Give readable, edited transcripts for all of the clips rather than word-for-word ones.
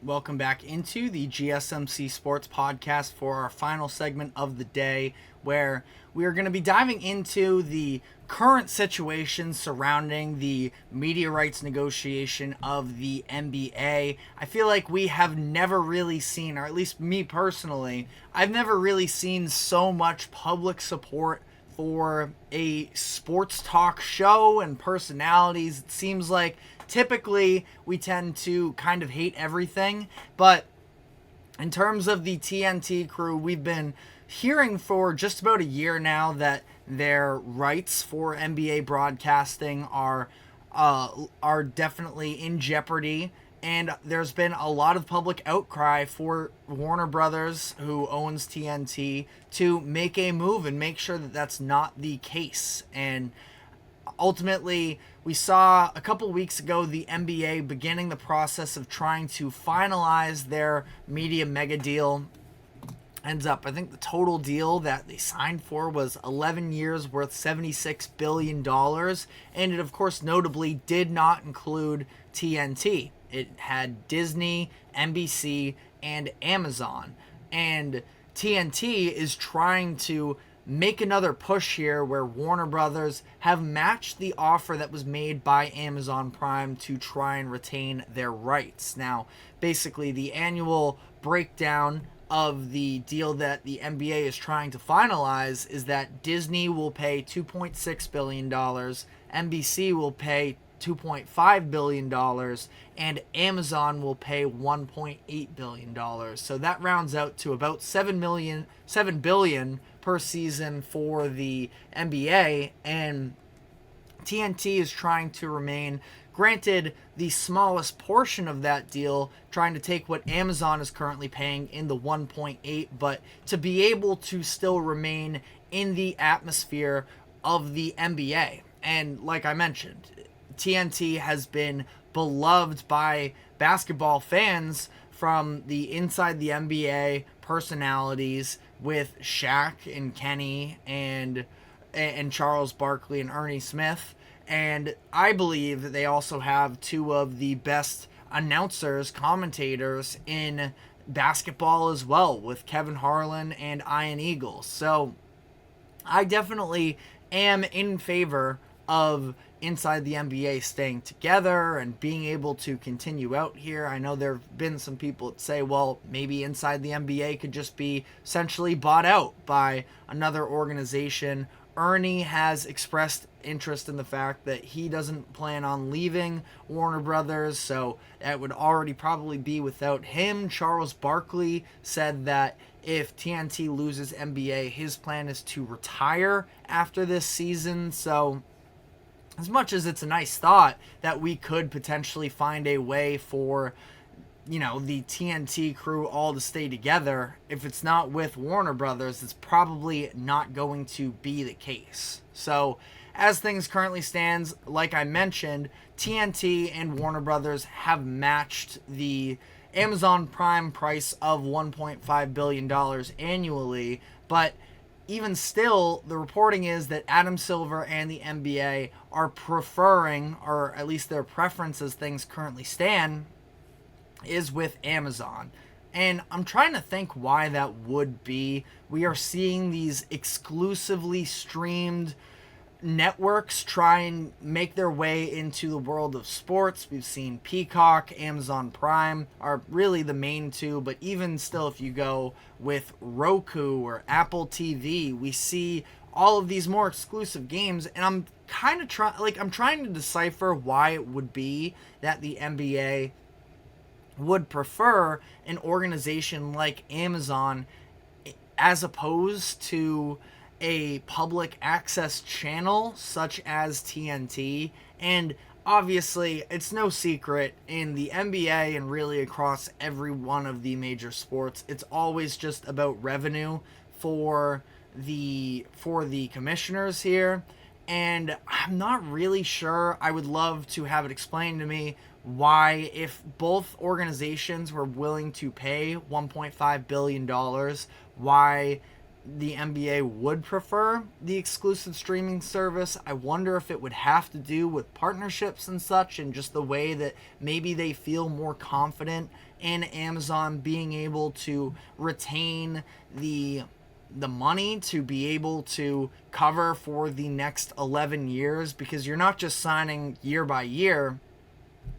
Welcome back into the GSMC Sports Podcast for our final segment of the day, where we are going to be diving into the current situation surrounding the media rights negotiation of the NBA. I feel like we have never really seen, or at least me personally, I've never really seen so much public support for a sports talk show and personalities. It seems like typically we tend to kind of hate everything, but in terms of the TNT crew, we've been hearing for just about a year now that their rights for NBA broadcasting are definitely in jeopardy. And there's been a lot of public outcry for Warner Brothers, who owns TNT, to make a move and make sure that that's not the case. And ultimately, we saw a couple weeks ago the NBA beginning the process of trying to finalize their media mega deal. Ends up, I think the total deal that they signed for was 11 years worth $76 billion. And it, of course, notably did not include TNT. It had Disney, NBC, and Amazon. And TNT is trying to make another push here where Warner Brothers have matched the offer that was made by Amazon Prime to try and retain their rights. Now, basically, the annual breakdown of the deal that the NBA is trying to finalize is that Disney will pay $2.6 billion, NBC will pay $2.5 billion, and Amazon will pay $1.8 billion. So that rounds out to about $7 billion per season for the NBA, and TNT is trying to remain, granted, the smallest portion of that deal, trying to take what Amazon is currently paying in the 1.8, but to be able to still remain in the atmosphere of the NBA. And like I mentioned, TNT has been beloved by basketball fans from the inside the NBA personalities with Shaq and Kenny and Charles Barkley and Ernie Smith. And I believe that they also have two of the best announcers, commentators in basketball as well, with Kevin Harlan and Ian Eagles. So I definitely am in favor of inside the NBA staying together and being able to continue out here. I know there have been some people that say, well, maybe inside the NBA could just be essentially bought out by another organization. Ernie has expressed interest in the fact that he doesn't plan on leaving Warner Brothers, so that would already probably be without him. Charles Barkley said that if TNT loses NBA, his plan is to retire after this season. So as much as it's a nice thought that we could potentially find a way for, the TNT crew all to stay together, if it's not with Warner Brothers, it's probably not going to be the case. So as things currently stands, like I mentioned, TNT and Warner Brothers have matched the Amazon Prime price of $1.5 billion annually, but even still, the reporting is that Adam Silver and the NBA are preferring, or at least their preference as things currently stand, is with Amazon. And I'm trying to think why that would be. We are seeing these exclusively streamed networks try and make their way into the world of sports. We've seen Peacock, Amazon Prime are really the main two, but even still, if you go with Roku or Apple TV, we see all of these more exclusive games, and I'm kind of trying to decipher why it would be that the NBA would prefer an organization like Amazon as opposed to a public access channel such as TNT. And obviously, it's no secret in the NBA and really across every one of the major sports, it's always just about revenue for the commissioners here. And I'm not really sure. I would love to have it explained to me why, if both organizations were willing to pay $1.5 billion, why the NBA would prefer the exclusive streaming service. I wonder if it would have to do with partnerships and such, and just the way that maybe they feel more confident in Amazon being able to retain the money to be able to cover for the next 11 years, because you're not just signing year by year.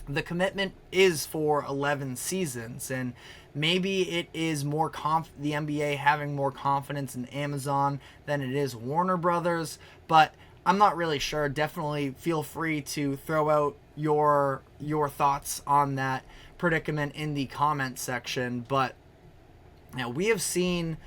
The commitment is for 11 seasons, and maybe it is more the NBA having more confidence in Amazon than it is Warner Brothers, but I'm not really sure. Definitely feel free to throw out your thoughts on that predicament in the comment section. But now we've seen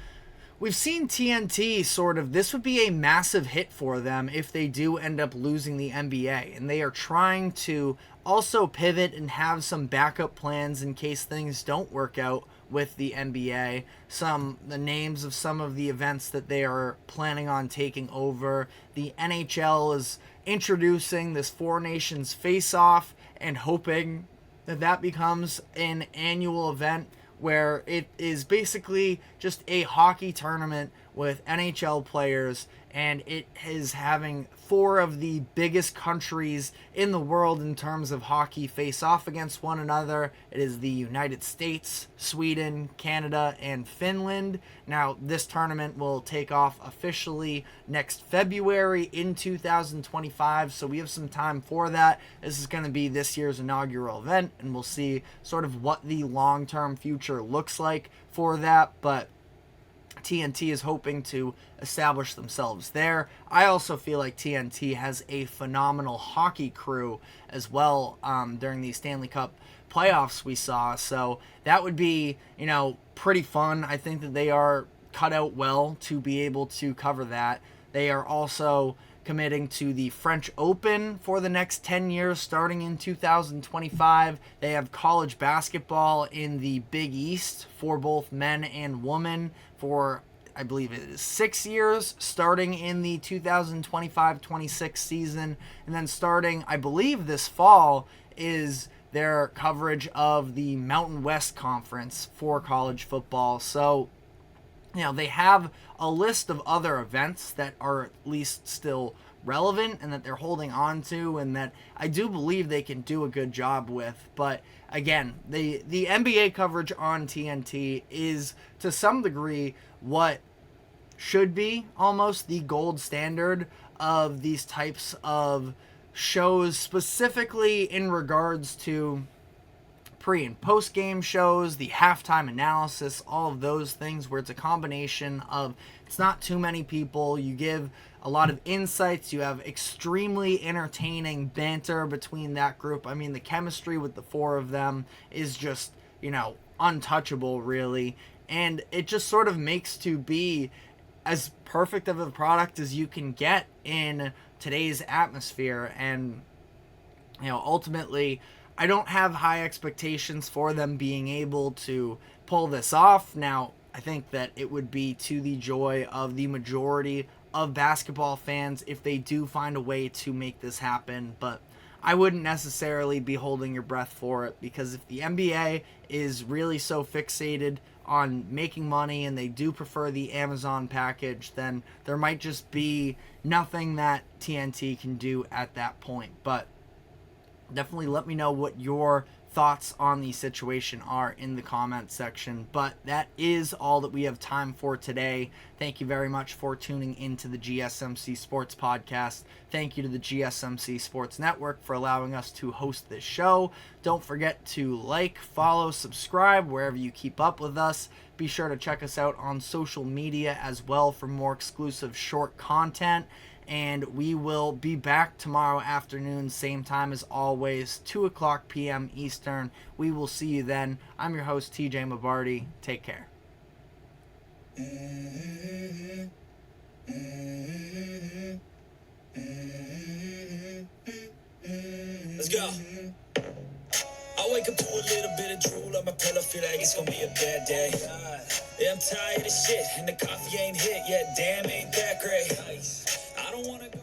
TNT sort of, this would be a massive hit for them if they do end up losing the NBA, and they are trying to also pivot and have some backup plans in case things don't work out with the NBA. The names of some of the events that they are planning on taking over. The NHL is introducing this Four Nations face-off and hoping that becomes an annual event where it is basically just a hockey tournament with NHL players, and it is having four of the biggest countries in the world in terms of hockey face off against one another. It is the United States, Sweden, Canada, and Finland. Now, this tournament will take off officially next February in 2025, so we have some time for that. This is going to be this year's inaugural event, and we'll see sort of what the long-term future looks like for that, but TNT is hoping to establish themselves there. I also feel like TNT has a phenomenal hockey crew as well during the Stanley Cup playoffs we saw. So that would be, pretty fun. I think that they are cut out well to be able to cover that. They are also committing to the French Open for the next 10 years starting in 2025. They have college basketball in the Big East for both men and women for, I believe it is 6 years, starting in the 2025-26 season. And then starting, I believe this fall, is their coverage of the Mountain West Conference for college football. So, they have a list of other events that are at least still relevant and that they're holding on to and that I do believe they can do a good job with. But again, the NBA coverage on TNT is to some degree what should be almost the gold standard of these types of shows, specifically in regards to pre and post game shows, the halftime analysis, all of those things where it's a combination of, it's not too many people, you give a lot of insights, you have extremely entertaining banter between that group. I mean, the chemistry with the four of them is just, untouchable really, and it just sort of makes to be as perfect of a product as you can get in today's atmosphere. And ultimately, I don't have high expectations for them being able to pull this off. Now, I think that it would be to the joy of the majority of basketball fans if they do find a way to make this happen, but I wouldn't necessarily be holding your breath for it, because if the NBA is really so fixated on making money and they do prefer the Amazon package, then there might just be nothing that TNT can do at that point. But definitely let me know what your thoughts on the situation are in the comment section. But that is all that we have time for today. Thank you very much for tuning into the GSMC Sports Podcast. Thank you to the GSMC Sports Network for allowing us to host this show. Don't forget to like, follow, subscribe wherever you keep up with us. Be sure to check us out on social media as well for more exclusive short content. And we will be back tomorrow afternoon, same time as always, 2 o'clock p.m. Eastern. We will see you then. I'm your host, TJ Mabardi. Take care. Let's go. I wake up to a little bit of drool on my pillow, feel like it's gonna be a bad day. Yeah, I'm tired of shit, and the coffee ain't hit yet. Damn, ain't that great. I don't wanna go.